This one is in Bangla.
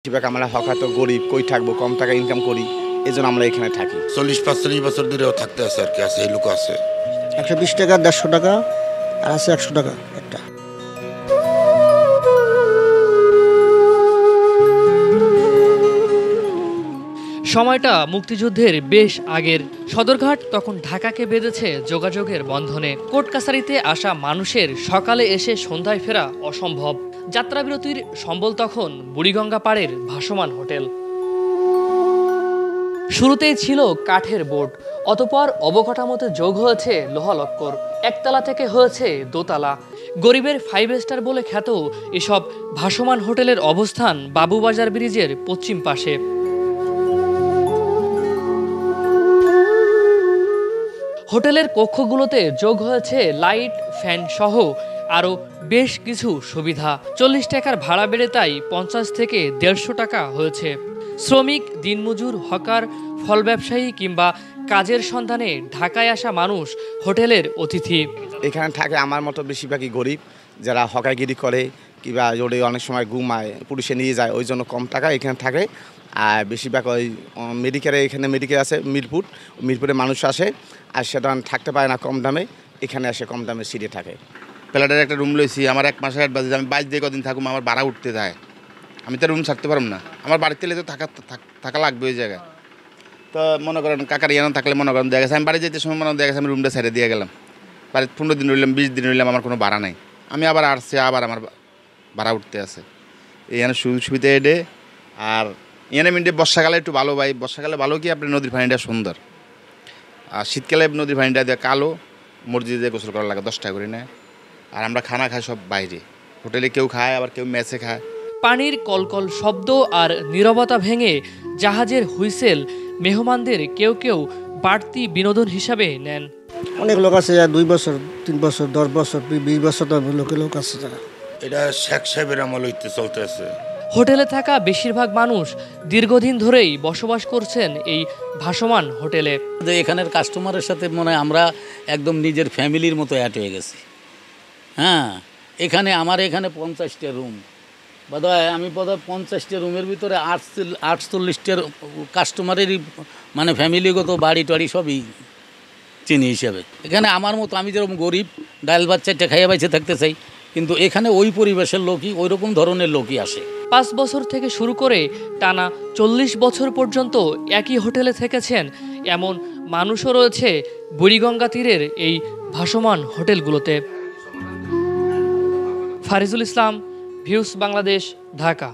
বেশিরভাগ আমরা হকার গরিব, কই থাকবো, কম টাকা ইনকাম করি, এই জন্য আমরা এখানে থাকি। 40-45 বছর ধরেও থাকতে আছে আর কি, আছে এই লোক আছে। 120 টাকা, 150 টাকা, আর আছে 100 টাকা একটা। সময়টা মুক্তিযুদ্ধের বেশ আগের। সদরঘাট তখন ঢাকাকে বেঁধেছে যোগাযোগের বন্ধনে। কোর্ট কাছারিতে আসা মানুষের সকালে এসে সন্ধ্যায় ফেরা অসম্ভব। যাত্রাবিরতির সম্বল তখন বুড়িগঙ্গা পাড়ের ভাসমান হোটেল। শুরুতেই ছিল কাঠের বোর্ড, অতঃপর অবকাঠামোতে যোগ হয়েছে লোহালক্কর, একতলা থেকে হয়েছে দোতলা। গরিবের 5 স্টার বলে খ্যাত এসব ভাসমান হোটেলের অবস্থান বাবুবাজার ব্রিজের পশ্চিম পাশে। হোটেলের কক্ষগুলোতে যোগ হয়েছে লাইট, ফ্যান সহ আরও বেশ কিছু সুবিধা। 40 টাকার ভাড়া বেড়ে তাই 50 থেকে 150 টাকা হয়েছে। শ্রমিক, দিনমজুর, হকার, ফল ব্যবসায়ী কিংবা কাজের সন্ধানে ঢাকায় আসা মানুষ হোটেলের অতিথি। এখানে থাকে আমার মতো বেশিরভাগই গরিব, যারা হকারগিরি করে কিংবা রোডে অনেক সময় ঘুমায়, পুলিশে নিয়ে যায়, ওই জন্য কম টাকা এখানে থাকে। আর বেশিরভাগ ওই মেডিকেলে, এখানে মেডিকেল আছে মিরপুরে মানুষ আসে, আর সেটা থাকতে পারে না কম দামে, এখানে এসে কম দামে সিটে থাকে। প্ল্যাটের একটা রুম লইছি, আমার 1 মাসের অ্যাডভান্স, আমি 22 দিয়ে কদিন থাকুম, আমার ভাড়া উঠতে যায়, আমি তো রুম ছাড়তে পারব না, আমার বাড়িতে তো থাকা লাগবে ওই জায়গায়। তো মনে করেন কাকার ইয়ানো থাকলে মনে করেন দেখা গেছে আমি বাড়ি যেতে সময় মনে দেখা গেছে আমি রুমটা ছেড়ে দিয়ে গেলাম, বাড়িতে 15 দিন রইলাম, 20 দিন রইলাম, আমার কোনো ভাড়া নাই, আমি আবার আসছি, আবার আমার ভাড়া উঠতে আছে। এখানে সুযোগ সুবিধা এডে। আর এখানে মিন্টে বর্ষাকালে একটু ভালো ভাই, বর্ষাকালে ভালো কি আপনার নদীর পানিটা সুন্দর, আর শীতকালে নদীর পানিটা দিয়ে কালো, মসজিদে গোসল করা লাগে 10 টাকা করে নেয়। আর আমরা খানা খাই সব বাইরে, হোটেলে কেউ খায়, আবার কেউ মেসে খায়। পানির কলকল শব্দ আর নীরবতা ভেঙে জাহাজের হুইসেল মেহমানদের কেউ কেউ বাড়তি বিনোদন হিসাবে নেন। অনেক লোক আছে 2 বছর, 3 বছর, 10 বছর, 20 বছর লোক আছে যারা। এটা শেখ সাহেবের আমল হইতে চলতেছে। হোটেলে থাকা বেশিরভাগ মানুষ দীর্ঘদিন ধরেই বসবাস করছেন এই ভাসমান হোটেলে। এখানের কাস্টমারের সাথে মনে হয় আমরা একদম নিজের ফ্যামিলির মতো অ্যাড হয়ে গেছি। হ্যাঁ, আমার এখানে 50টা রুম, বোধহয় আমি 50টা রুমের ভিতরে 48টা কাস্টমারেরই মানে ফ্যামিলিগত বাড়ি টাড়ি সবই চিনি হিসাবে। এখানে আমার মতো আমি যেরকম গরিব, ডাল ভাত 4টা খাইয়া বাইছে থাকতে চাই, কিন্তু এখানে ওই পরিবেশের লোকই, ওই রকম ধরনের লোকই আসে। 5 বছর থেকে শুরু করে টানা 40 বছর পর্যন্ত একই হোটেলে থেকেছেন এমন মানুষও রয়েছে বুড়িগঙ্গা তীরের এই ভাসমান হোটেলগুলোতে। ফারিজুল ইসলাম, ভিউস বাংলাদেশ, ঢাকা।